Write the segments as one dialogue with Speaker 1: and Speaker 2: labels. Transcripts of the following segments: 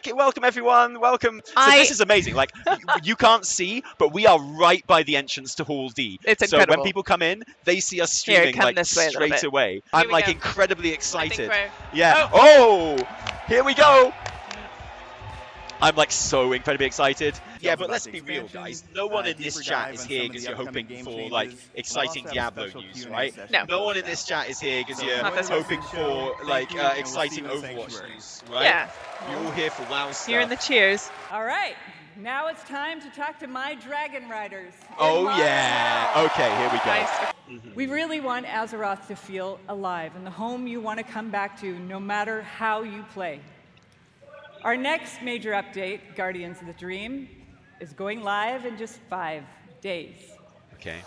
Speaker 1: back! Welcome everyone, welcome. So this is amazing, like, you can't see, but we are right by the entrance to Hall D.
Speaker 2: It's
Speaker 1: so
Speaker 2: incredible.
Speaker 1: when people come in, they see us streaming like straight away. I'm like incredibly excited. Yeah. Oh! Here we go! I'm like so incredibly excited. Yeah, but let's be real, guys. No one in this chat is here because you're hoping for like exciting Diablo news, right?
Speaker 2: No.
Speaker 1: No one in this chat is here because you're hoping for like exciting Overwatch news, right?
Speaker 2: Yeah.
Speaker 1: You're all here for WoW stuff.
Speaker 2: You're in the cheers.
Speaker 3: All right. Now it's time to talk to my Dragon Riders.
Speaker 1: Oh yeah. Okay, here we go.
Speaker 3: We really want Azeroth to feel alive and the home you want to come back to no matter how you play. Our next major update, Guardians of the Dream, is going live in just 5 days.
Speaker 1: Okay.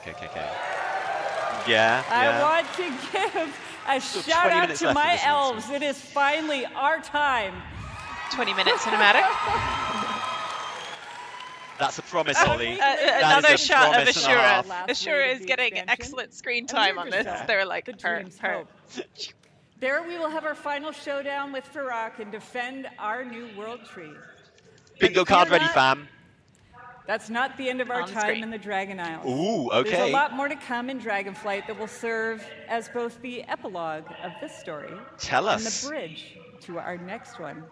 Speaker 1: Yeah.
Speaker 3: I want to give a shout out to my elves. It is finally our time.
Speaker 2: 20-minute cinematic.
Speaker 1: That's a promise, Holly.
Speaker 2: Another shot of
Speaker 1: Ashura.
Speaker 2: Ashura is getting excellent screen time on this. They're like, her.
Speaker 3: There we will have our final showdown with Farak and defend our new world tree.
Speaker 1: Bingo card ready, fam.
Speaker 3: That's not the end of our time in the Dragon Isles.
Speaker 1: Ooh, okay.
Speaker 3: There's a lot more to come in Dragonflight that will serve as both the epilogue of this story
Speaker 1: Tell us.
Speaker 3: and the bridge to our next one.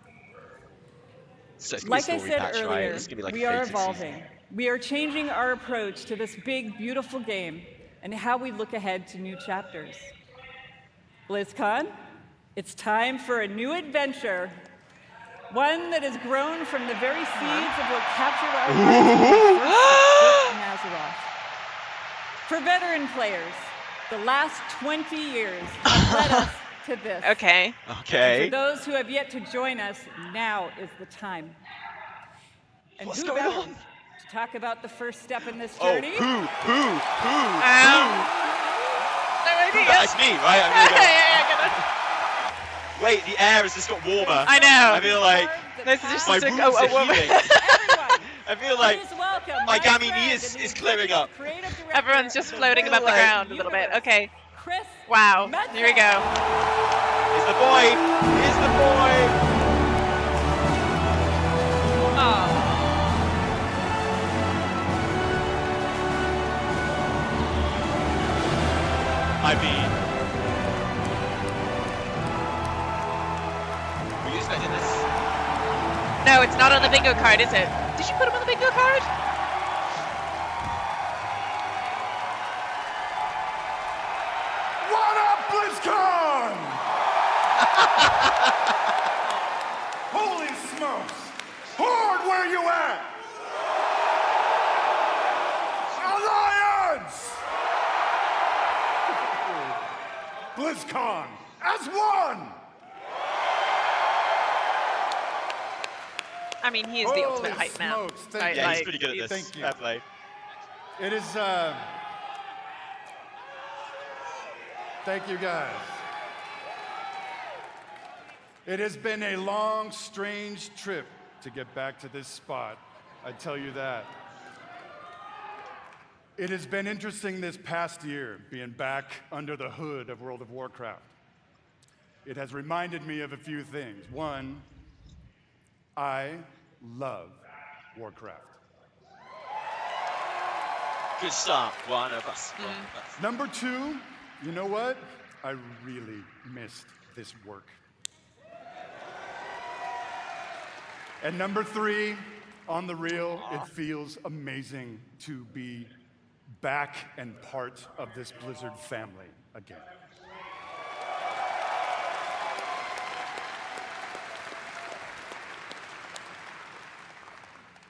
Speaker 1: So
Speaker 3: like I said
Speaker 1: patch,
Speaker 3: earlier,
Speaker 1: right? Like
Speaker 3: we are evolving. We are changing our approach to this big, beautiful game and how we look ahead to new chapters. Blizzcon, it's time for a new adventure. One that has grown from the very seeds of what captured our hearts in Azeroth. For veteran players, the last 20 years have led us to this.
Speaker 2: Okay.
Speaker 3: And for those who have yet to join us, now is the time. And
Speaker 1: what's
Speaker 3: who
Speaker 1: going
Speaker 3: better
Speaker 1: on?
Speaker 3: to talk about the first step in this journey?
Speaker 1: Who?
Speaker 2: That's
Speaker 1: me, right? Wait, the air has just got warmer.
Speaker 2: I know.
Speaker 1: I feel like
Speaker 2: this is just
Speaker 1: my
Speaker 2: a
Speaker 1: wounds are healing.
Speaker 3: Everyone,
Speaker 1: I feel like
Speaker 3: please welcome
Speaker 1: my
Speaker 3: my
Speaker 1: gammy
Speaker 3: friend
Speaker 1: knee
Speaker 3: and
Speaker 1: is
Speaker 3: the
Speaker 1: clearing up.
Speaker 3: creative director
Speaker 2: Everyone's just
Speaker 3: of
Speaker 2: floating above the
Speaker 1: like
Speaker 2: ground a little bit. Okay.
Speaker 3: Chris
Speaker 2: Wow.
Speaker 3: Metzen.
Speaker 2: Here we go.
Speaker 1: Here's the boy. Here's the boy.
Speaker 2: Oh.
Speaker 1: I mean, were you expecting this?
Speaker 2: No, it's not on the bingo card, is it? Did you put him on the bingo card?
Speaker 4: What up, Blizzcon? Holy smokes! Horde, where you at? Alliance! Blizzcon as one!
Speaker 2: I mean, he is the ultimate hype man.
Speaker 4: Smokes, thank
Speaker 2: Right,
Speaker 4: you.
Speaker 1: Yeah, he's pretty good at this.
Speaker 4: Thank you.
Speaker 1: Fair play.
Speaker 4: It is, thank you guys. It has been a long, strange trip to get back to this spot, I tell you that. It has been interesting this past year, being back under the hood of World of Warcraft. It has reminded me of a few things. One, I love Warcraft.
Speaker 1: Good start. One of us.
Speaker 4: Number two, you know what? I really missed this work. And number three, on the real, it feels amazing to be back and part of this Blizzard family again.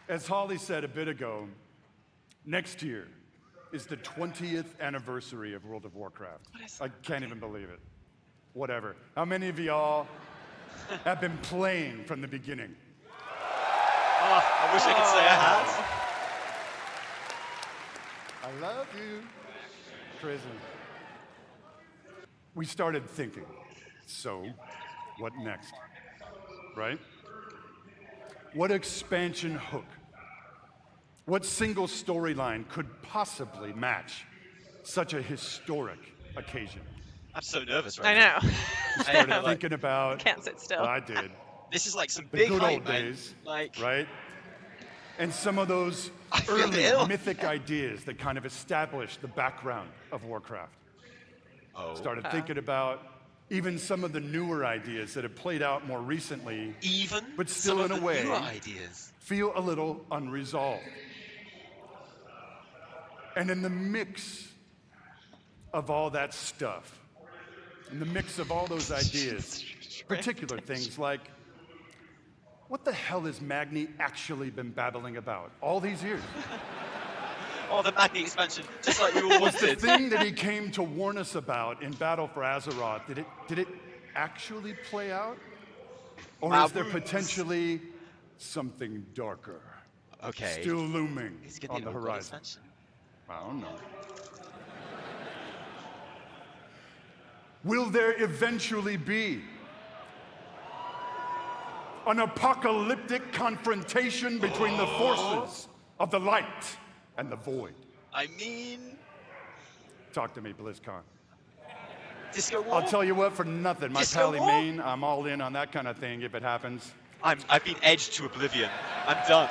Speaker 4: As Holly said a bit ago, next year is the 20th anniversary of World of Warcraft. I can't even believe it. Whatever. How many of y'all have been playing from the beginning?
Speaker 1: Oh, I wish I could say I had.
Speaker 4: I love you. Crazy. We started thinking, so what next? Right? What expansion hook? What single storyline could possibly match such a historic occasion?
Speaker 1: I'm so nervous
Speaker 2: I
Speaker 1: right now.
Speaker 2: know.
Speaker 4: We started thinking about.
Speaker 2: Can't sit still.
Speaker 4: Well, I did.
Speaker 1: This is like some
Speaker 4: the
Speaker 1: big
Speaker 4: good
Speaker 1: hype,
Speaker 4: old
Speaker 1: man.
Speaker 4: days,
Speaker 1: Like,
Speaker 4: right? And some of those early mythic ideas that kind of established the background of Warcraft. Started thinking about even some of the newer ideas that have played out more recently, but still in a way feel a little unresolved. And in the mix of all that stuff, in the mix of all those ideas, particular things like, what the hell has Magni actually been babbling about all these years?
Speaker 1: Oh, the Magni expansion, just like we all
Speaker 4: Was the
Speaker 1: wanted.
Speaker 4: thing that he came to warn us about in Battle for Azeroth, did it actually play out? Or is there potentially something darker still looming on the horizon? I don't know. Will there eventually be an apocalyptic confrontation between the forces of the light and the void?
Speaker 1: I mean...
Speaker 4: Talk to me, Blizzcon.
Speaker 1: Disco War?
Speaker 4: I'll tell you what, for nothing. My
Speaker 1: Disco
Speaker 4: pally
Speaker 1: War?
Speaker 4: Main, I'm all in on that kind of thing if it happens.
Speaker 1: I've been edged to oblivion. I'm done.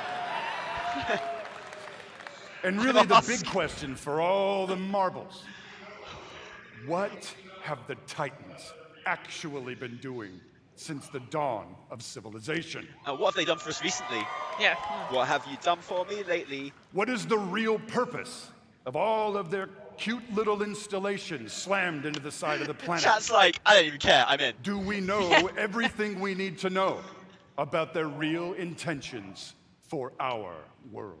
Speaker 4: And really the big question for all the marbles, what have the Titans actually been doing since the dawn of civilization?
Speaker 1: What have they done for us recently?
Speaker 2: Yeah.
Speaker 1: What have you done for me lately?
Speaker 4: What is the real purpose of all of their cute little installations slammed into the side of the planet?
Speaker 1: Chat's like, I don't even care, I'm in.
Speaker 4: Do we know everything we need to know about their real intentions for our world?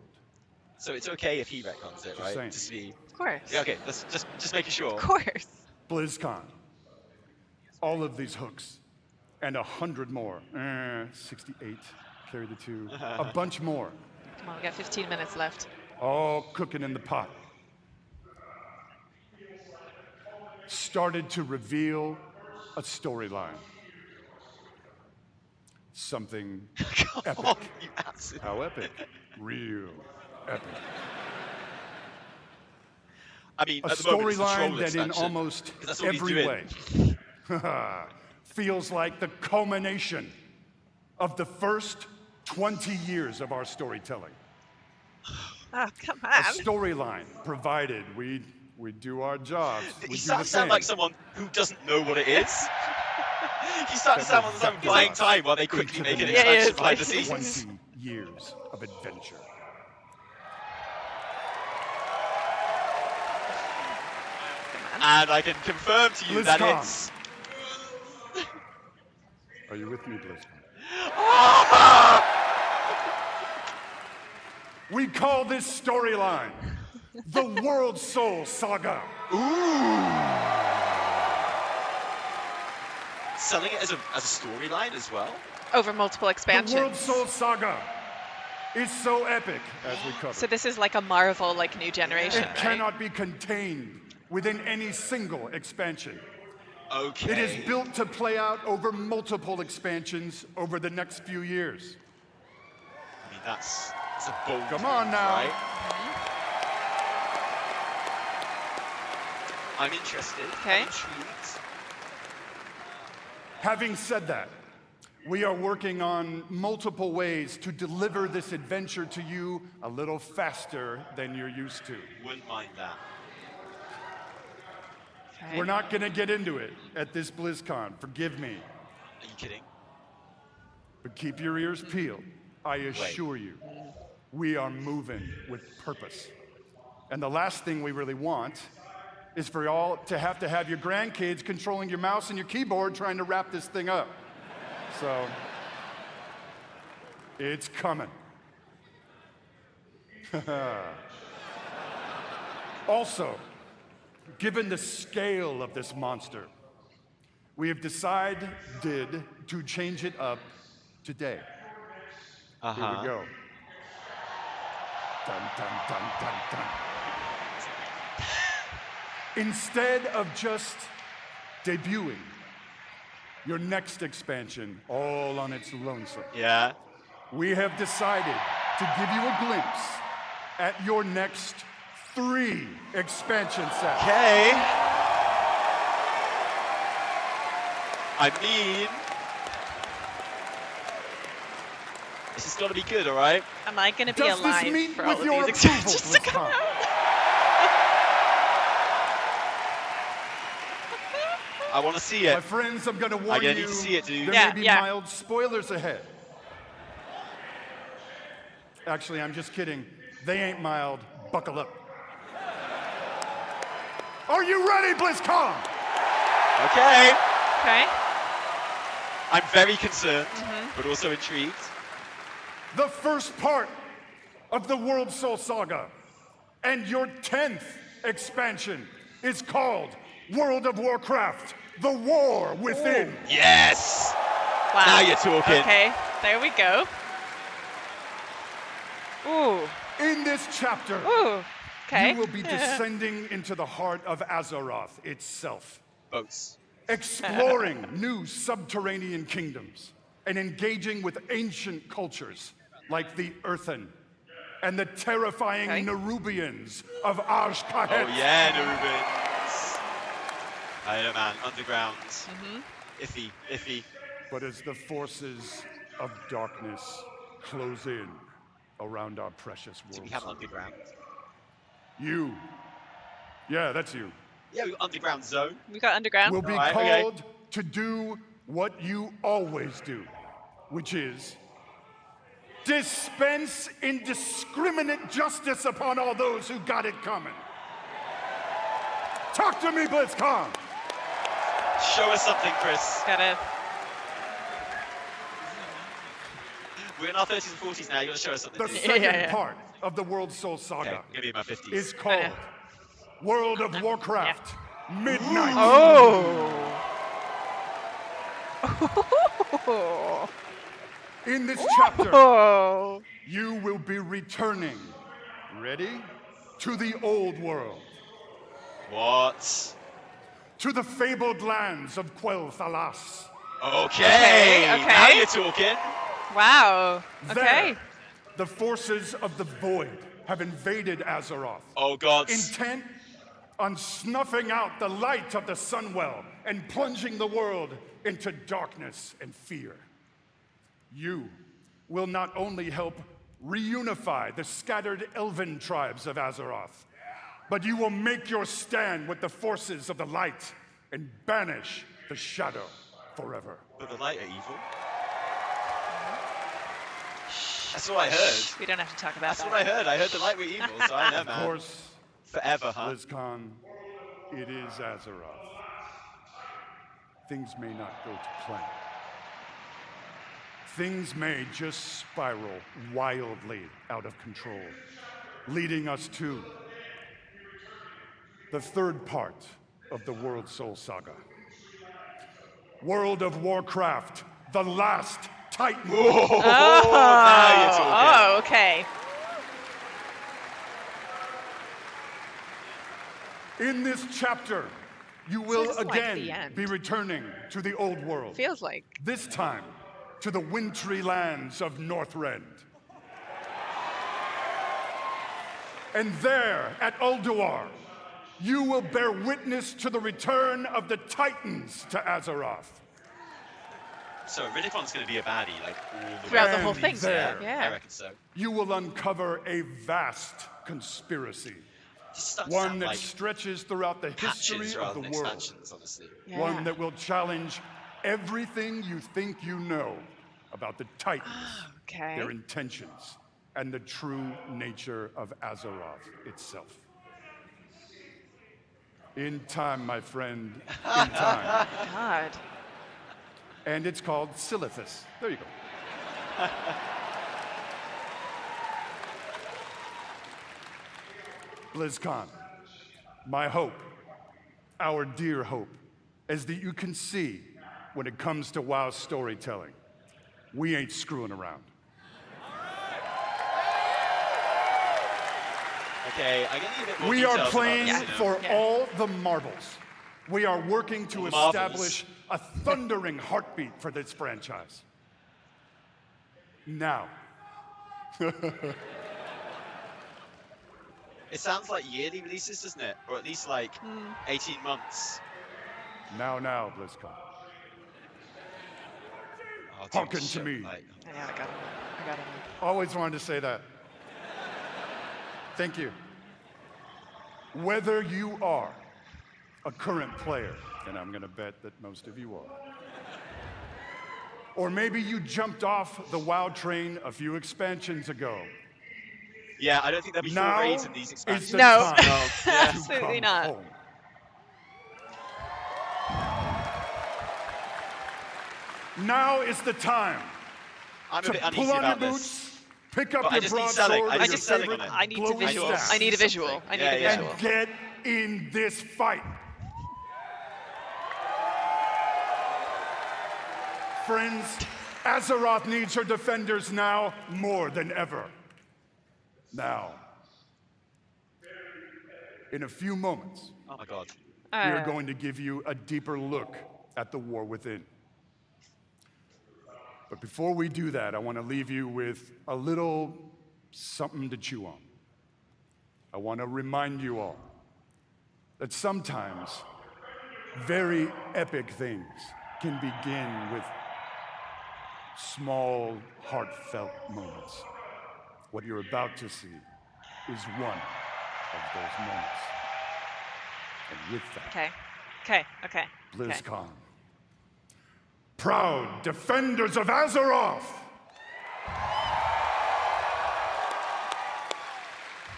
Speaker 1: So it's okay if he retcons it, right?
Speaker 4: saying.
Speaker 1: Just be...
Speaker 2: Of course.
Speaker 1: Yeah, okay, let's just making sure.
Speaker 2: Of course.
Speaker 4: BlizzCon, all of these hooks, and 100 more. 68, carry the 2, a bunch more,
Speaker 2: Come on, we got 15 minutes left.
Speaker 4: all cooking in the pot. Started to reveal a storyline. Something epic.
Speaker 1: Oh, you absolute...
Speaker 4: How epic? Real epic.
Speaker 1: I mean,
Speaker 4: A
Speaker 1: at the moment, it's the
Speaker 4: storyline
Speaker 1: troll
Speaker 4: that in
Speaker 1: expansion,
Speaker 4: almost
Speaker 1: 'cause that's all he's
Speaker 4: every
Speaker 1: doing.
Speaker 4: way feels like the culmination of the first 20 years of our storytelling.
Speaker 2: Oh, come
Speaker 4: A
Speaker 2: on.
Speaker 4: storyline provided we do our jobs. We
Speaker 1: You
Speaker 4: do
Speaker 1: start
Speaker 4: the
Speaker 1: to sound
Speaker 4: thing.
Speaker 1: like someone who doesn't know what it is. You start to sound like someone buying time while they quickly make an
Speaker 2: Yeah,
Speaker 1: expansion
Speaker 2: it's
Speaker 1: behind
Speaker 2: like
Speaker 1: the scenes.
Speaker 4: 20 years of adventure.
Speaker 1: And I can confirm to you that
Speaker 4: BlizzCon.
Speaker 1: it's...
Speaker 4: Are you with me, BlizzCon? We call this storyline the World Soul Saga.
Speaker 1: Selling it as a storyline as well?
Speaker 2: Over multiple expansions.
Speaker 4: The World Soul Saga is so epic, as we covered.
Speaker 2: So this is like a Marvel, like new generation,
Speaker 4: It
Speaker 2: right?
Speaker 4: cannot be contained within any single expansion.
Speaker 1: Okay.
Speaker 4: It is built to play out over multiple expansions over the next few years.
Speaker 1: I mean, that's a bold
Speaker 4: Come on
Speaker 1: move,
Speaker 4: now.
Speaker 1: right? I'm interested.
Speaker 2: Okay.
Speaker 1: I'm intrigued.
Speaker 4: Having said that, we are working on multiple ways to deliver this adventure to you a little faster than you're used to.
Speaker 1: Wouldn't mind that.
Speaker 2: Okay.
Speaker 4: We're not going to get into it at this BlizzCon, forgive me,
Speaker 1: Are you kidding?
Speaker 4: but keep your ears peeled. I assure you, we are moving with purpose. And the last thing we really want is for y'all to have your grandkids controlling your mouse and your keyboard trying to wrap this thing up. So, it's coming. Also, given the scale of this monster, we have decided to change it up today. Here we go. Dun, dun, dun, dun, dun. Instead of just debuting your next expansion all on its lonesome,
Speaker 1: Yeah.
Speaker 4: we have decided to give you a glimpse at your next 3 expansion sets.
Speaker 1: Okay. I mean, This has got to be good, all right?
Speaker 2: Am I going to be
Speaker 4: Does this
Speaker 2: alive
Speaker 4: meet
Speaker 2: for all
Speaker 4: with
Speaker 2: of
Speaker 4: your
Speaker 2: these
Speaker 4: approval,
Speaker 2: expansions to come
Speaker 4: BlizzCon?
Speaker 2: out?
Speaker 1: I want to see it.
Speaker 4: My friends, I'm going to warn
Speaker 1: need
Speaker 4: you,
Speaker 1: to see it, dude.
Speaker 4: there may be mild spoilers ahead. Actually, I'm just kidding. They ain't mild. Buckle up. Are you ready, BlizzCon?
Speaker 1: Okay.
Speaker 2: Okay.
Speaker 1: I'm very concerned, but also intrigued.
Speaker 4: The first part of the World Soul Saga and your 10th expansion is called World of Warcraft, The War Within.
Speaker 1: Ooh. Yes!
Speaker 2: Wow.
Speaker 1: Now you're talking.
Speaker 2: Okay, there we go. Ooh.
Speaker 4: In this chapter,
Speaker 2: okay.
Speaker 4: you will be descending into the heart of Azeroth itself.
Speaker 1: Boats.
Speaker 4: Exploring new subterranean kingdoms and engaging with ancient cultures like the Earthen and the terrifying Nerubians of Azj-Kahet.
Speaker 1: Oh yeah, Nerubians. I know, man. Underground. Iffy.
Speaker 4: But as the forces of darkness close in around our precious world,
Speaker 1: do we have underground?
Speaker 4: Yeah, that's you.
Speaker 1: Yeah, we got underground zone.
Speaker 2: We got underground.
Speaker 4: Will be called to do what you always do, which is dispense indiscriminate justice upon all those who got it coming. Talk to me, BlizzCon.
Speaker 1: Show us something, Chris.
Speaker 2: Gotta.
Speaker 1: We're in our 30s and 40s now. You gotta show us something.
Speaker 4: The second part of the World Soul Saga
Speaker 1: I'm gonna be in my 50s.
Speaker 4: is called World of Warcraft Midnight. In this chapter, you will be returning, ready, to the old world.
Speaker 1: What?
Speaker 4: To the fabled lands of Quel'Thalas.
Speaker 1: Okay. Now you're talking.
Speaker 2: Wow. Okay.
Speaker 4: There, the forces of the Void have invaded Azeroth.
Speaker 1: Oh, God.
Speaker 4: Intent on snuffing out the light of the Sunwell and plunging the world into darkness and fear. You will not only help reunify the scattered elven tribes of Azeroth, but you will make your stand with the forces of the light and banish the shadow forever.
Speaker 1: But the light are evil. That's what I heard.
Speaker 2: We don't have to talk about that.
Speaker 1: That's what I heard. I heard the light were evil, so I know, man.
Speaker 4: Of course,
Speaker 1: forever, huh?
Speaker 4: BlizzCon, it is Azeroth. Things may not go to plan. Things may just spiral wildly out of control, leading us to the third part of the World Soul Saga. World of Warcraft, the Last Titan.
Speaker 1: Now you're talking.
Speaker 2: Oh, okay.
Speaker 4: In this chapter, you will again be returning to the old world.
Speaker 2: Feels like.
Speaker 4: This time, to the wintry lands of Northrend. And there, at Ulduar, you will bear witness to the return of the Titans to Azeroth.
Speaker 1: So Ridicon's going to be a baddie, like, all the way.
Speaker 2: Throughout the whole thing.
Speaker 4: There,
Speaker 1: I reckon so.
Speaker 4: you will uncover a vast conspiracy. One that stretches throughout the history of the world.
Speaker 1: Honestly.
Speaker 2: Yeah.
Speaker 4: One that will challenge everything you think you know about the Titans, their intentions, and the true nature of Azeroth itself. In time, my friend, in time.
Speaker 2: God.
Speaker 4: And it's called Silithus. There you go. BlizzCon, my hope, our dear hope, is that you can see when it comes to WoW storytelling, we ain't screwing around.
Speaker 1: Okay, I get a bit more
Speaker 4: We are
Speaker 1: details
Speaker 4: playing
Speaker 1: about this,
Speaker 4: for all the marbles. We are working to establish a thundering heartbeat for this franchise. Now.
Speaker 1: It sounds like yearly releases, doesn't it? Or at least like 18 months.
Speaker 4: Now, BlizzCon.
Speaker 1: Oh, dude,
Speaker 4: Hearken to me.
Speaker 2: I got it. forgot it.
Speaker 4: Always wanted to say that. Thank you. Whether you are a current player, and I'm gonna bet that most of you are, or maybe you jumped off the WoW train a few expansions ago.
Speaker 1: Yeah, I don't think there'll be 4 raids in these expansions.
Speaker 2: No,
Speaker 1: Yeah.
Speaker 2: absolutely not.
Speaker 4: Home. Now is the time
Speaker 1: I'm a bit
Speaker 4: to
Speaker 1: uneasy
Speaker 4: pull on your
Speaker 1: about this.
Speaker 4: boots, pick up
Speaker 1: But I
Speaker 4: your
Speaker 1: just need
Speaker 4: broadsword
Speaker 1: selling.
Speaker 4: and
Speaker 1: I
Speaker 4: your
Speaker 1: just selling
Speaker 4: favorite
Speaker 1: on it.
Speaker 2: I need a
Speaker 4: glowing
Speaker 2: visual.
Speaker 4: staff,
Speaker 2: I need a visual. I need a
Speaker 1: Yeah,
Speaker 2: visual.
Speaker 4: and get in this fight. Friends, Azeroth needs her defenders now more than ever. Now, in a few moments,
Speaker 1: Oh my god.
Speaker 4: we are going to give you a deeper look at the war within. But before we do that, I want to leave you with a little something to chew on. I want to remind you all that sometimes very epic things can begin with small, heartfelt moments. What you're about to see is one of those moments. And with that,
Speaker 2: Okay.
Speaker 4: BlizzCon. Proud defenders of Azeroth!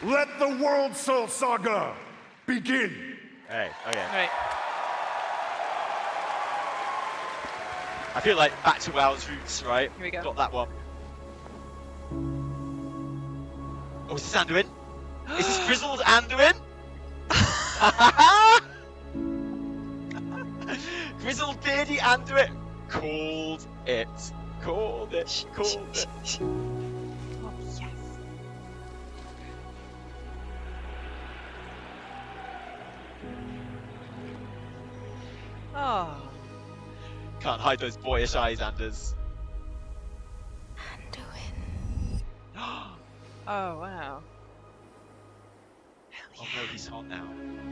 Speaker 4: Let the World Soul Saga begin!
Speaker 1: Hey, okay.
Speaker 2: All right.
Speaker 1: I feel like back to WoW's roots, right?
Speaker 2: Here we go.
Speaker 1: Got that one. Oh, is this Anduin? Is this grizzled Anduin? Grizzled beardy Anduin. Called it. Called it. Called it.
Speaker 2: Oh, yes. Oh.
Speaker 1: Can't hide those boyish eyes, Anders.
Speaker 2: Oh, wow.
Speaker 1: Oh no, he's hot now.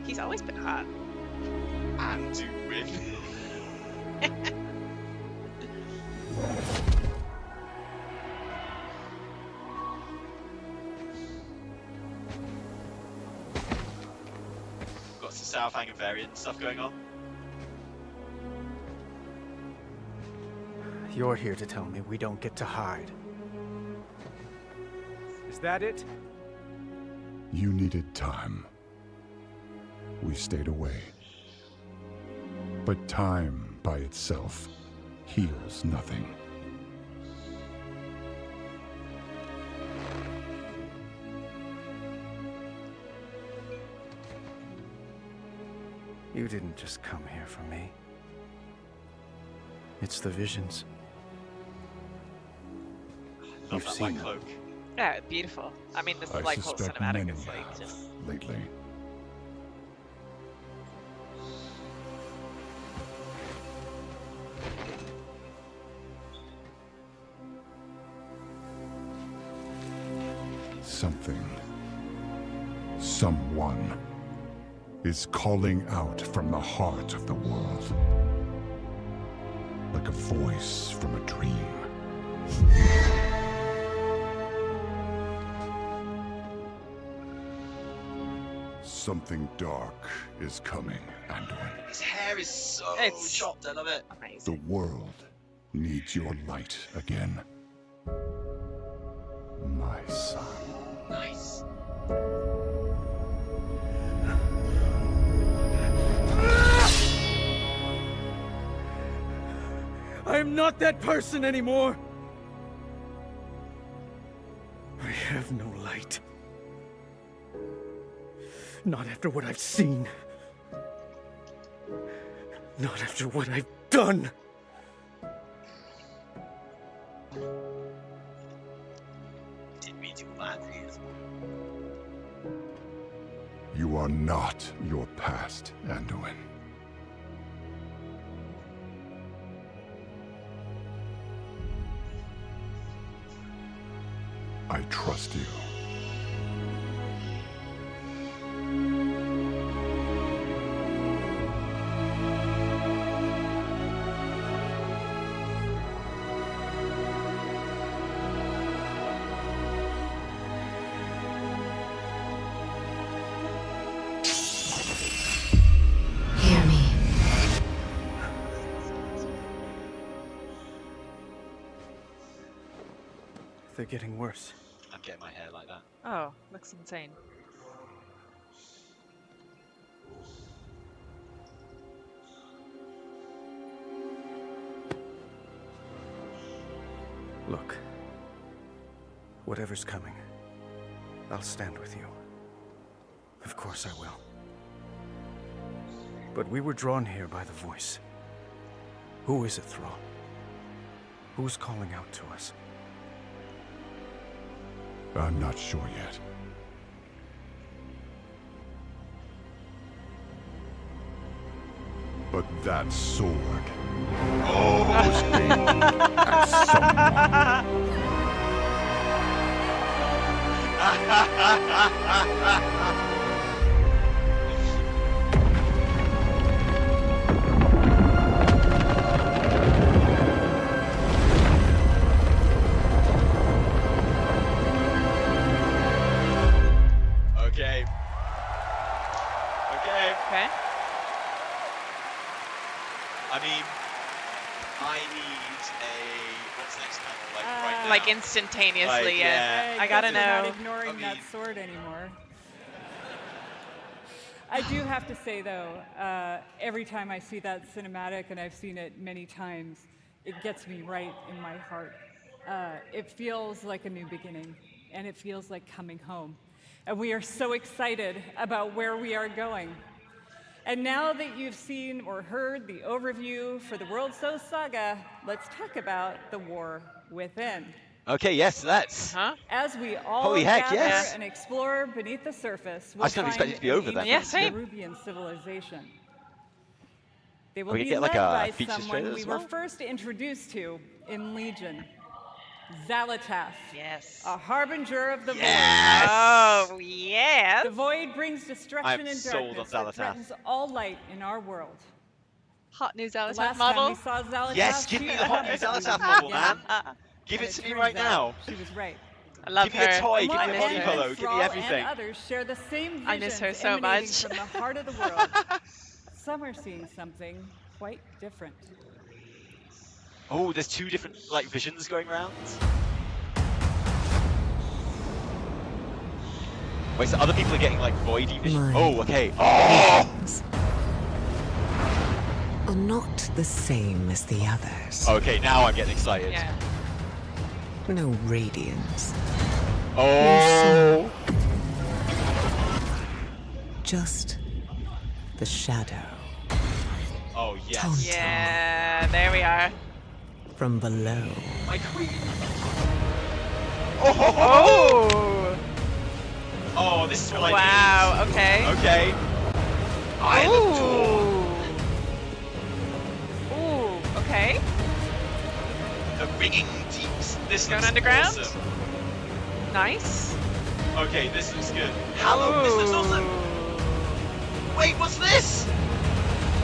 Speaker 2: He's always been hot.
Speaker 1: Anduin. Got some Southang and variant stuff going on.
Speaker 5: You're here to tell me we don't get to hide. Is that it?
Speaker 4: You needed time. We stayed away. But time by itself heals nothing.
Speaker 5: You didn't just come here for me. It's the visions.
Speaker 1: Love
Speaker 5: You've
Speaker 1: that
Speaker 5: seen
Speaker 1: white
Speaker 5: them.
Speaker 1: cloak.
Speaker 2: Yeah, beautiful. I mean, this
Speaker 4: I
Speaker 2: like whole
Speaker 4: suspect
Speaker 2: cinematic
Speaker 4: many
Speaker 2: is like
Speaker 4: have
Speaker 2: just.
Speaker 4: lately. Something, someone, is calling out from the heart of the world. Like a voice from a dream. Something dark is coming, Anduin.
Speaker 1: His hair is so
Speaker 2: It's-
Speaker 1: chopped, I love it.
Speaker 2: Amazing.
Speaker 4: The world needs your light again. My son.
Speaker 1: Nice.
Speaker 5: I am not that person anymore! I have no light. Not after what I've seen. Not after what I've done.
Speaker 1: Didn't mean to land here.
Speaker 4: You are not your past, Anduin. I trust you.
Speaker 5: They're getting worse.
Speaker 1: I'm getting my hair like that.
Speaker 2: Oh, looks insane.
Speaker 5: Look. Whatever's coming, I'll stand with you. Of course I will. But we were drawn here by the voice. Who is it, Thrall? Who's calling out to us?
Speaker 4: I'm not sure yet. But that sword was aimed at someone.
Speaker 1: Okay.
Speaker 2: Okay.
Speaker 1: I mean, I need what's next panel, like right now?
Speaker 2: Like instantaneously,
Speaker 1: Like,
Speaker 2: yeah.
Speaker 1: yeah.
Speaker 2: I gotta
Speaker 3: guess you're
Speaker 2: know.
Speaker 3: not ignoring that sword anymore. I do have to say, though, every time I see that cinematic, and I've seen it many times, it gets me right in my heart. It feels like a new beginning, and it feels like coming home. And we are so excited about where we are going. And now that you've seen or heard the overview for the World Soul Saga, let's talk about the war within.
Speaker 1: Okay, yes, let's.
Speaker 2: Huh?
Speaker 3: As we all
Speaker 1: Holy heck,
Speaker 3: gather
Speaker 1: yes.
Speaker 3: and explore beneath the surface, we'll
Speaker 1: I was kind of expecting it to be over then.
Speaker 2: Yeah, same.
Speaker 3: Peruvian civilization. They will
Speaker 1: we
Speaker 3: be
Speaker 1: get
Speaker 3: led
Speaker 1: like a
Speaker 3: by
Speaker 1: feature
Speaker 3: someone
Speaker 1: trailer
Speaker 3: we
Speaker 1: as
Speaker 3: were
Speaker 1: well?
Speaker 3: first introduced to in Legion, Xal'atath,
Speaker 2: Yes.
Speaker 3: a harbinger of the
Speaker 1: Yes!
Speaker 2: Oh,
Speaker 3: Void.
Speaker 2: yes.
Speaker 3: The Void brings destruction
Speaker 1: I'm
Speaker 3: and
Speaker 1: sold
Speaker 3: darkness
Speaker 1: on
Speaker 3: that
Speaker 1: Xal'atath.
Speaker 3: threatens all light in our world.
Speaker 2: Hot news
Speaker 3: The
Speaker 2: Xal'atath
Speaker 3: last
Speaker 2: model.
Speaker 3: time we saw Xal'atath,
Speaker 1: Yes, give
Speaker 3: she
Speaker 1: me
Speaker 3: was
Speaker 1: the hot new
Speaker 3: coming.
Speaker 1: Xal'atath model, man. Give
Speaker 3: And
Speaker 1: it to me
Speaker 3: turns
Speaker 1: right
Speaker 3: out
Speaker 1: now.
Speaker 3: She was right.
Speaker 2: I love
Speaker 1: Give me a
Speaker 2: her.
Speaker 1: toy,
Speaker 3: And
Speaker 1: give me
Speaker 3: while
Speaker 1: a body
Speaker 3: Ed,
Speaker 1: pillow, give me
Speaker 3: Thrall,
Speaker 1: everything.
Speaker 3: and others share the same visions
Speaker 2: I miss her so
Speaker 3: emanating
Speaker 2: much.
Speaker 3: from the heart of the world, some are seeing something quite different.
Speaker 1: Oh, there's two different like visions going around. Wait, so other people are getting like voidy vision.
Speaker 6: My
Speaker 1: Oh, okay. Oh!
Speaker 6: Are not the same as the others.
Speaker 1: Okay, now I'm getting excited.
Speaker 2: Yeah.
Speaker 6: No radiance,
Speaker 1: Oh!
Speaker 6: just the shadow
Speaker 1: Oh yes.
Speaker 6: Taunt.
Speaker 2: Yeah, there we are.
Speaker 6: from below.
Speaker 1: My queen. Oh!
Speaker 2: Oh!
Speaker 1: Oh, this is what I
Speaker 2: Wow, okay.
Speaker 1: need. Okay. Island tour.
Speaker 2: Ooh, okay.
Speaker 1: The ringing deeps. This
Speaker 2: Going
Speaker 1: looks
Speaker 2: underground?
Speaker 1: awesome.
Speaker 2: Nice.
Speaker 1: Okay, this looks good. Hello, this looks awesome. Wait, what's this?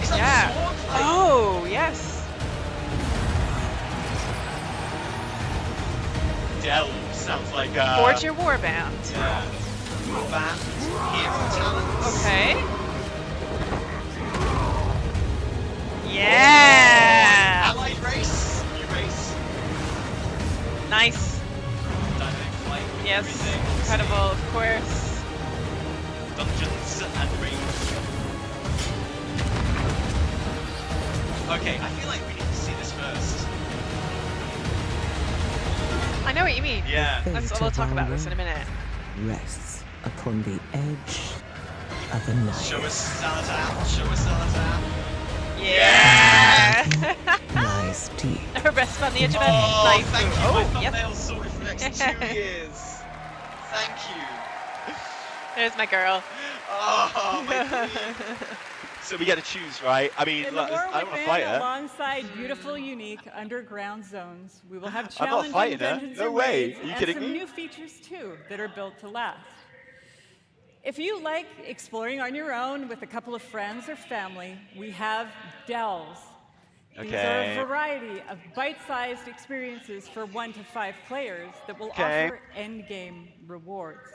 Speaker 1: Is that
Speaker 2: Yeah.
Speaker 1: sword fight?
Speaker 2: Oh, yes.
Speaker 1: Delve sounds like
Speaker 2: Forge your warband.
Speaker 1: Yeah. Warband. Hero talents.
Speaker 2: Okay. Yeah.
Speaker 1: Allied race. New race.
Speaker 2: Nice.
Speaker 1: Dynamic flight.
Speaker 2: Yes.
Speaker 1: Everything.
Speaker 2: Incredible, of course.
Speaker 1: Dungeons and range. Okay, I feel like we need to see this first.
Speaker 2: I know what you mean.
Speaker 1: Yeah.
Speaker 2: We'll talk about this in a minute.
Speaker 6: Rests upon the edge of a knife.
Speaker 1: Show us Xal'atath. Show us Xal'atath.
Speaker 2: Yeah.
Speaker 6: Lies deep.
Speaker 2: Her best on the edge of a
Speaker 1: Oh,
Speaker 2: knife.
Speaker 1: thank you.
Speaker 2: Oh,
Speaker 1: My
Speaker 2: yep.
Speaker 1: thumbnail sorted for the next 2 years. Thank you.
Speaker 2: There's my girl.
Speaker 1: Oh, my queen. So we get to choose, right? I mean,
Speaker 3: In the
Speaker 1: look,
Speaker 3: war
Speaker 1: I don't want to
Speaker 3: within,
Speaker 1: fight her.
Speaker 3: alongside beautiful, unique underground zones, we will have
Speaker 1: I'm not
Speaker 3: challenging
Speaker 1: fighting her.
Speaker 3: dungeons
Speaker 1: No
Speaker 3: and
Speaker 1: way.
Speaker 3: raids
Speaker 1: Are you
Speaker 3: and
Speaker 1: kidding
Speaker 3: some
Speaker 1: me?
Speaker 3: new features too that are built to last. If you like exploring on your own with a couple of friends or family, we have delves. These are
Speaker 1: Okay.
Speaker 3: a variety of bite-sized experiences for 1 to 5 players that will
Speaker 1: Okay.
Speaker 3: offer endgame rewards.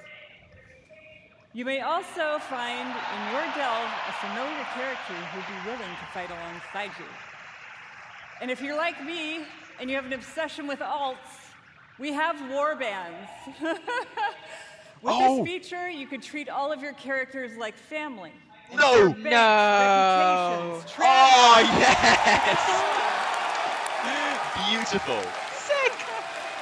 Speaker 3: You may also find in your delve a familiar character who'll be willing to fight alongside you. And if you're like me and you have an obsession with alts, We have war bands. With this feature, you could treat all of your characters like family.
Speaker 1: No!
Speaker 3: Banks, reputations,
Speaker 1: oh, yes! Beautiful.
Speaker 2: Sick!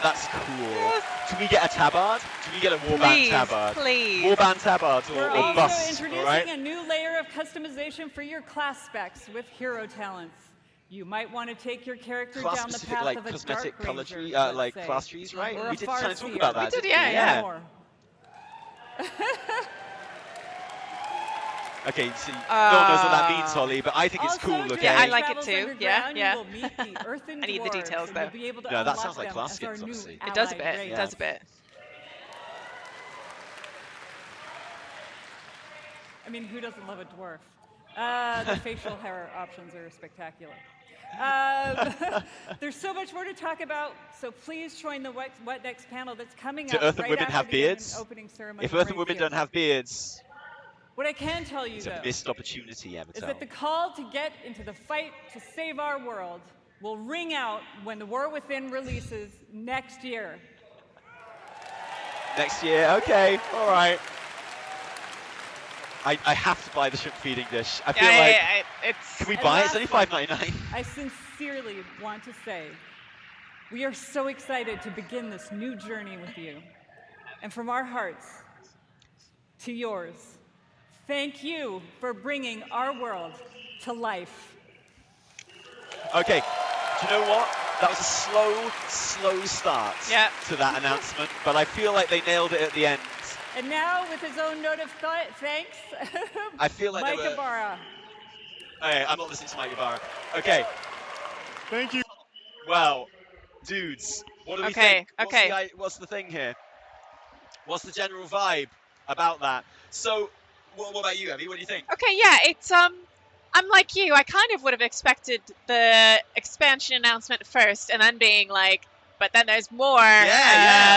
Speaker 1: That's cool.
Speaker 2: Yes.
Speaker 1: Do we get a tabard? Do we get a warband tabard?
Speaker 2: Please.
Speaker 1: Warband tabard
Speaker 3: We're
Speaker 1: or
Speaker 3: also
Speaker 1: bust,
Speaker 3: introducing a new layer of customization for your class specs with hero talents. You might want to take your character down the path
Speaker 1: like
Speaker 3: of a
Speaker 1: cosmetic
Speaker 3: dark
Speaker 1: color
Speaker 3: ranger,
Speaker 1: tree,
Speaker 3: let's
Speaker 1: like
Speaker 3: say.
Speaker 1: class trees, right?
Speaker 3: Or
Speaker 1: We
Speaker 3: a
Speaker 1: did kind of talk
Speaker 3: Farseer.
Speaker 1: about that.
Speaker 2: We did, yeah.
Speaker 3: More.
Speaker 1: Okay, see, no one knows what that means, Holly, but I think it's
Speaker 3: Also,
Speaker 1: cool
Speaker 3: during
Speaker 1: looking.
Speaker 2: Yeah, I
Speaker 3: your
Speaker 2: like it
Speaker 3: travels
Speaker 2: too.
Speaker 3: underground,
Speaker 2: Yeah.
Speaker 3: You will meet the earthen
Speaker 2: I need the
Speaker 3: dwarves,
Speaker 2: details,
Speaker 3: and
Speaker 2: though.
Speaker 3: you'll be able to
Speaker 1: Yeah, that
Speaker 3: unlock
Speaker 1: sounds like
Speaker 3: them
Speaker 1: class
Speaker 3: as our
Speaker 1: skins,
Speaker 3: new
Speaker 1: obviously.
Speaker 2: It does a
Speaker 3: allied
Speaker 2: bit.
Speaker 3: race.
Speaker 2: It does a bit.
Speaker 3: I mean, who doesn't love a dwarf? The facial hair options are spectacular. There's so much more to talk about, so please join the What Next panel that's coming
Speaker 1: Do
Speaker 3: up
Speaker 1: Earth and
Speaker 3: right
Speaker 1: Women
Speaker 3: after
Speaker 1: have
Speaker 3: the game and
Speaker 1: beards?
Speaker 3: opening ceremony
Speaker 1: If Earth and
Speaker 3: right
Speaker 1: Women
Speaker 3: here.
Speaker 1: don't have beards,
Speaker 3: What I can tell you,
Speaker 1: it's
Speaker 3: though,
Speaker 1: a missed opportunity,
Speaker 3: is
Speaker 1: Evitel.
Speaker 3: that the call to get into the fight to save our world will ring out when The War Within releases next year.
Speaker 1: Next year, okay, all right. I have to buy the shrimp feeding dish. I feel like,
Speaker 2: it's.
Speaker 1: can we
Speaker 3: And
Speaker 1: buy it? It's only
Speaker 3: last
Speaker 1: $5.99.
Speaker 3: I sincerely want to say we are so excited to begin this new journey with you. And from our hearts to yours, thank you for bringing our world to life.
Speaker 1: Okay, do you know what? That was a slow start to that announcement, but I feel like they nailed it at the end.
Speaker 3: And now, with his own note of thanks,
Speaker 1: I feel like
Speaker 3: Mike
Speaker 1: they were...
Speaker 3: Ibarra.
Speaker 1: Hey, I'm not listening to Mike Ibarra. Okay.
Speaker 4: Thank you.
Speaker 1: Well, dudes, what do we think? What's the thing here? What's the general vibe about that? So, what about you, Evie? What do you think?
Speaker 2: Okay, yeah, it's I'm like you. I kind of would have expected the expansion announcement first, and then being like, but then there's more.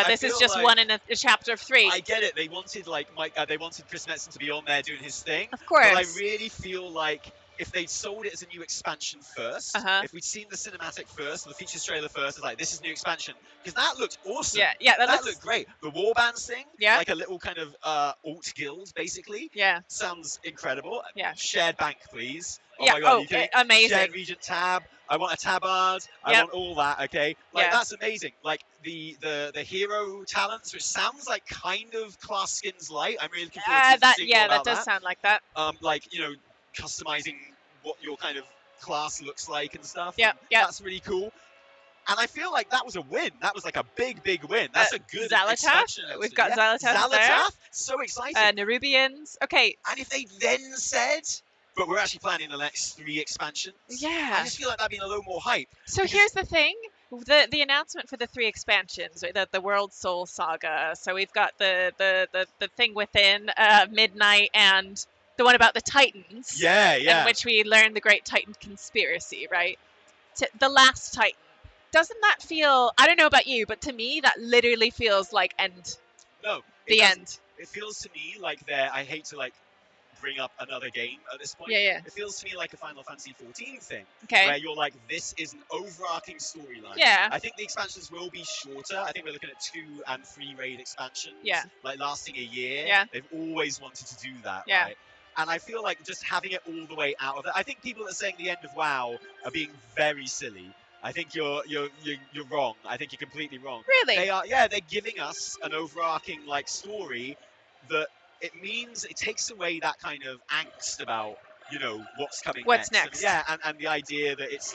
Speaker 2: This is just like one in a chapter of 3.
Speaker 1: I get it. They wanted they wanted Chris Metzen to be on there doing his thing.
Speaker 2: Of course.
Speaker 1: But I really feel like if they'd sold it as a new expansion first, if we'd seen the cinematic first, or the features trailer first, it's like, this is new expansion. Because that looked awesome.
Speaker 2: Yeah,
Speaker 1: that looked great. The Warbands thing,
Speaker 2: yeah,
Speaker 1: like a little kind of alt guild, basically.
Speaker 2: Yeah.
Speaker 1: Sounds incredible.
Speaker 2: Yeah.
Speaker 1: Shared bank, please. Oh
Speaker 2: yeah.
Speaker 1: my god,
Speaker 2: amazing.
Speaker 1: Shared Regent tab. I want a tabard. I want all that, okay? Like, that's amazing. Like, the hero talents, which sounds like kind of class skins light. I'm really looking forward to seeing more about
Speaker 2: that does sound like that.
Speaker 1: Like, you know, customizing what your kind of class looks like and stuff.
Speaker 2: Yeah,
Speaker 1: That's really cool. And I feel like that was a win. That was like a big win. That's a good expansion.
Speaker 2: We've got Xalatath there.
Speaker 1: So exciting.
Speaker 2: Nerubians. Okay.
Speaker 1: And if they then said, but we're actually planning the next 3 expansions.
Speaker 2: Yeah.
Speaker 1: I just feel like that'd be a little more hype.
Speaker 2: So here's the thing. The announcement for the 3 expansions, the World Soul Saga. So we've got the thing within Midnight and the one about the Titans.
Speaker 1: Yeah.
Speaker 2: In which we learn the Great Titan Conspiracy, right? The Last Titan. Doesn't that feel, I don't know about you, but to me that literally feels like end.
Speaker 1: No.
Speaker 2: The end.
Speaker 1: It feels to me like I hate to bring up another game at this point.
Speaker 2: Yeah.
Speaker 1: It feels to me like a Final Fantasy 14 thing.
Speaker 2: Okay.
Speaker 1: Where you're like, this is an overarching storyline.
Speaker 2: Yeah.
Speaker 1: I think the expansions will be shorter. I think we're looking at 2 and 3 raid expansions.
Speaker 2: Yeah.
Speaker 1: Like lasting a year.
Speaker 2: Yeah.
Speaker 1: They've always wanted to do that,
Speaker 2: Yeah.
Speaker 1: right? And I feel like just having it all the way out of it. I think people that are saying the end of WoW are being very silly. I think you're wrong. I think you're completely wrong.
Speaker 2: Really?
Speaker 1: They are. Yeah, they're giving us an overarching story that it means it takes away that kind of angst about what's coming
Speaker 2: next.
Speaker 1: And the idea that it's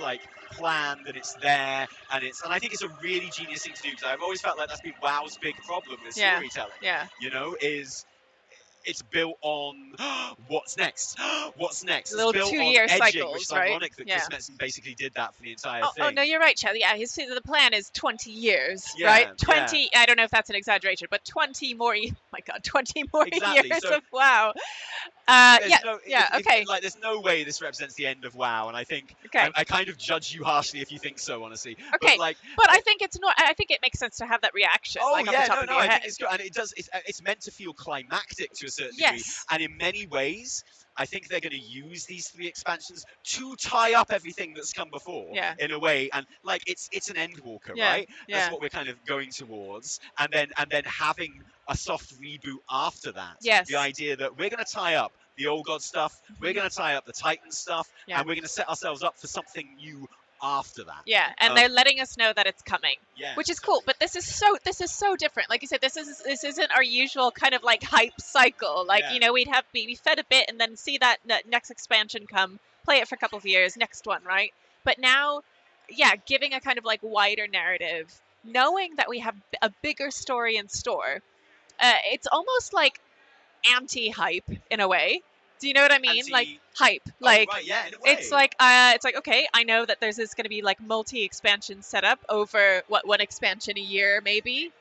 Speaker 1: planned and it's there and I think it's a really genius thing to do, because I've always felt like that's been WoW's big problem with storytelling.
Speaker 2: Yeah.
Speaker 1: Is it's built on what's next? What's next?
Speaker 2: Little
Speaker 1: it's built
Speaker 2: 2-year
Speaker 1: on edging,
Speaker 2: cycles,
Speaker 1: which is
Speaker 2: right?
Speaker 1: ironic that Chris Metzen basically did that for the entire thing.
Speaker 2: Oh no, you're right, Chad. Yeah, the plan is 20 years,
Speaker 1: Yeah,
Speaker 2: right? 20. I don't know if that's an exaggeration, but 20 more. Oh my God, 20 more years of WoW. Okay.
Speaker 1: There's no way this represents the end of WoW, and I think I kind of judge you harshly if you think so, honestly.
Speaker 2: Okay, but I think it's not. I think it makes sense to have that reaction.
Speaker 1: Oh
Speaker 2: off the top of your
Speaker 1: I
Speaker 2: head.
Speaker 1: think it's good, and it does. It's meant to feel climactic to a certain degree. And in many ways, I think they're going to use these 3 expansions to tie up everything that's come before in a way, and like it's an Endwalker, right? That's what we're kind of going towards, and then having a soft reboot after that. The idea that we're going to tie up the old god stuff, we're going to tie up the Titan stuff, and we're going to set ourselves up for something new after that.
Speaker 2: Yeah, and they're letting us know that it's coming, which is cool. But this is so different. Like you said, this isn't our usual kind of like hype cycle. Like you know, we fed a bit and then see that next expansion come, play it for a couple of years, next one, right? But now, giving a kind of like wider narrative, knowing that we have a bigger story in store. It's almost like anti-hype in a way. Do you know what I mean? Like hype. Like
Speaker 1: in a way.
Speaker 2: it's like okay, I know that there's going to be like multi-expansion setup over one expansion a year, maybe.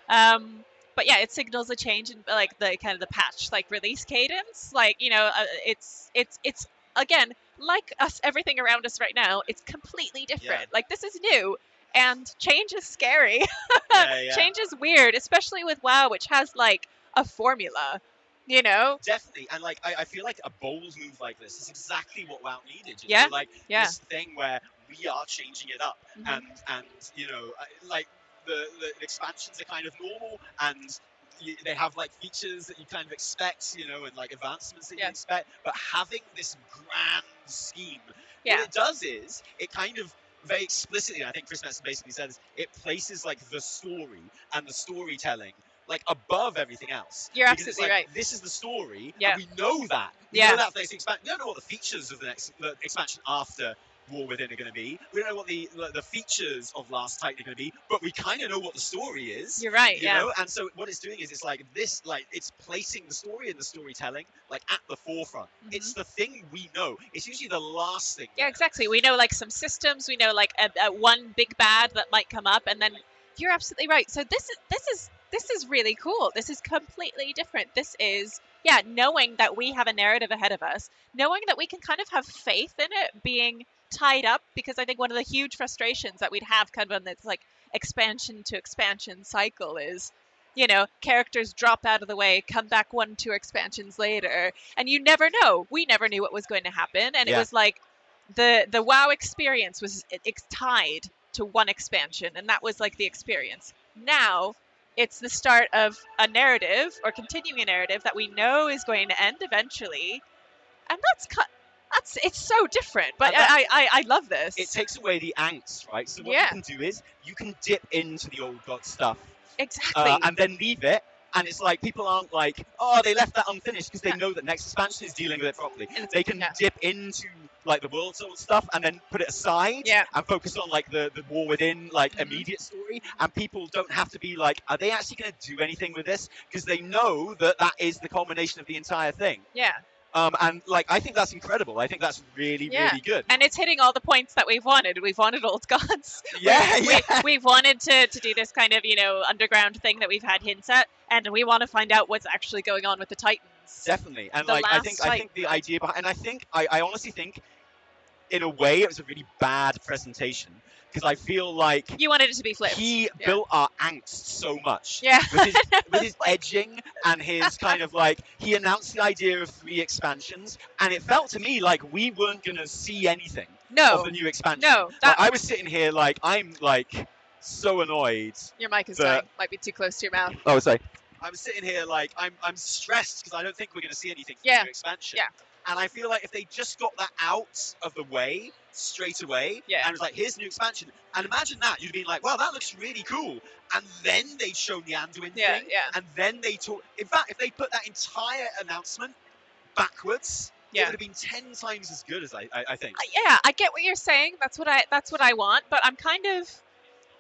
Speaker 2: But yeah, it signals a change in like the kind of the patch like release cadence. Like you know, it's again like everything around us right now. It's completely different. Like this is new. And change is scary. Change is weird, especially with WoW, which has like a formula, you know?
Speaker 1: Definitely. And like I feel like a bold move like this is exactly what WoW needed. You know? Like this thing where we are changing it up, and you know, like the expansions are kind of normal, and they have like features that you kind of expect, you know, and like advancements that you expect. But having this grand scheme, what it does is it kind of very explicitly, I think Chris Metzen basically says, it places like the story and the storytelling like above everything else.
Speaker 2: You're absolutely right.
Speaker 1: This is the story, and we know that. We know that for the expansion. We don't know what the features of the expansion after War Within are going to be. We don't know what the features of Last Titan are going to be, but we kind of know what the story is.
Speaker 2: You're right.
Speaker 1: You know, and so what it's doing is it's like this, like it's placing the story and the storytelling like at the forefront. It's the thing we know. It's usually the last thing.
Speaker 2: Yeah, exactly. We know like some systems. We know like a one big bad that might come up, and then you're absolutely right. So this is really cool. This is completely different. This is knowing that we have a narrative ahead of us, knowing that we can kind of have faith in it being tied up, because I think one of the huge frustrations that we'd have kind of on this like expansion to expansion cycle is, you know, characters drop out of the way, come back 1-2 expansions later, and you never know. We never knew what was going to happen, and it was like the WoW experience was it's tied to one expansion, and that was like the experience. Now it's the start of a narrative or continuing a narrative that we know is going to end eventually, and it's so different, but I love this.
Speaker 1: It takes away the angst, right? So what you can do is you can dip into the old god stuff,
Speaker 2: exactly,
Speaker 1: and then leave it. And it's like people aren't like, oh, they left that unfinished, because they know that next expansion is dealing with it properly. They can dip into like the World Soul stuff and then put it aside and focus on like the War Within like immediate story. And people don't have to be like, are they actually going to do anything with this? Because they know that that is the culmination of the entire thing.
Speaker 2: Yeah.
Speaker 1: And like I think that's incredible. I think that's really good.
Speaker 2: And it's hitting all the points that we've wanted. We've wanted old gods. We've wanted to do this kind of, you know, underground thing that we've had hints at, and we want to find out what's actually going on with the Titans.
Speaker 1: Definitely. And like I think the idea behind, and I honestly think in a way it was a really bad presentation, because I feel like
Speaker 2: you wanted it to be flipped.
Speaker 1: He built our angst so much.
Speaker 2: Yeah.
Speaker 1: With his edging and his kind of like, he announced the idea of 3 expansions, and it felt to me like we weren't going to see anything of the new expansion.
Speaker 2: No.
Speaker 1: Like, I was sitting here like, I'm like so annoyed.
Speaker 2: Your mic is dying. Might be too close to your mouth.
Speaker 1: Oh, sorry. I'm sitting here like, I'm stressed because I don't think we're going to see anything from the new expansion.
Speaker 2: Yeah.
Speaker 1: And I feel like if they just got that out of the way straight away, and it was like, here's a new expansion, and imagine that, you'd be like, wow, that looks really cool. And then they'd shown the Anduin thing, and then they talk. In fact, if they put that entire announcement backwards, it would have been 10 times as good as I think.
Speaker 2: Yeah, I get what you're saying. That's what I want, but I'm kind of,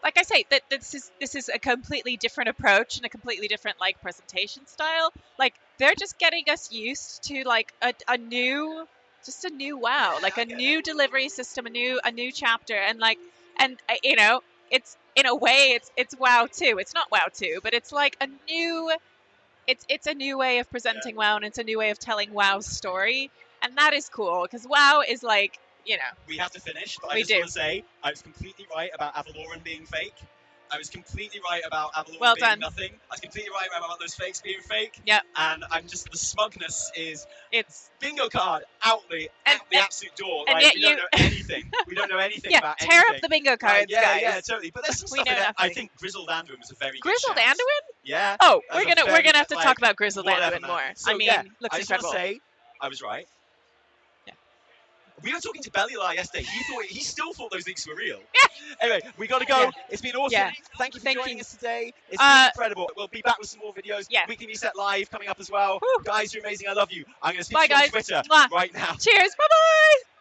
Speaker 2: like I say, that this is a completely different approach and a completely different like presentation style. Like they're just getting us used to like a new WoW, like a new delivery system, a new chapter, and you know, it's in a way it's WoW 2. It's not WoW 2, but it's like a new way of presenting WoW, and it's a new way of telling WoW's story, and that is cool because WoW is like, you know.
Speaker 1: We have to finish, but I just want to say I was completely right about Avaloran being fake. I was completely right about Avalon
Speaker 2: Well
Speaker 1: being
Speaker 2: done.
Speaker 1: nothing. I was completely right about those fakes being fake.
Speaker 2: Yep.
Speaker 1: And I'm just, the smugness is,
Speaker 2: It's
Speaker 1: bingo card out the absolute door.
Speaker 2: and
Speaker 1: Like,
Speaker 2: yet
Speaker 1: we don't know anything. We don't know anything about
Speaker 2: tear
Speaker 1: anything.
Speaker 2: up the bingo cards,
Speaker 1: yeah,
Speaker 2: guys.
Speaker 1: Yeah, totally. But there's some
Speaker 2: We
Speaker 1: stuff
Speaker 2: know
Speaker 1: in there. I
Speaker 2: nothing.
Speaker 1: think Grizzled Anduin was a very
Speaker 2: Grizzled
Speaker 1: good shout.
Speaker 2: Anduin?
Speaker 1: Yeah.
Speaker 2: Oh,
Speaker 1: That's
Speaker 2: we're gonna have to
Speaker 1: like,
Speaker 2: talk about Grizzled
Speaker 1: whatever,
Speaker 2: Anduin
Speaker 1: man.
Speaker 2: more.
Speaker 1: So,
Speaker 2: I mean,
Speaker 1: yeah,
Speaker 2: looks
Speaker 1: I just
Speaker 2: incredible.
Speaker 1: want to say, I was right.
Speaker 2: Yeah.
Speaker 1: We were talking to Belial yesterday. He still thought those leaks were real.
Speaker 2: Yeah.
Speaker 1: Anyway, we got to go.
Speaker 2: Yeah.
Speaker 1: It's been awesome.
Speaker 2: Yeah.
Speaker 1: Thank you for joining
Speaker 2: you.
Speaker 1: us today. It's been incredible. We'll be back with some more videos.
Speaker 2: Yeah.
Speaker 1: Weekly Reset Live coming up as well.
Speaker 2: Woo.
Speaker 1: Guys, you're amazing. I love you. I'm going to speak
Speaker 2: Bye,
Speaker 1: to you on
Speaker 2: guys.
Speaker 1: Twitter
Speaker 2: Mwah.
Speaker 1: right now.
Speaker 2: Cheers. Bye-bye.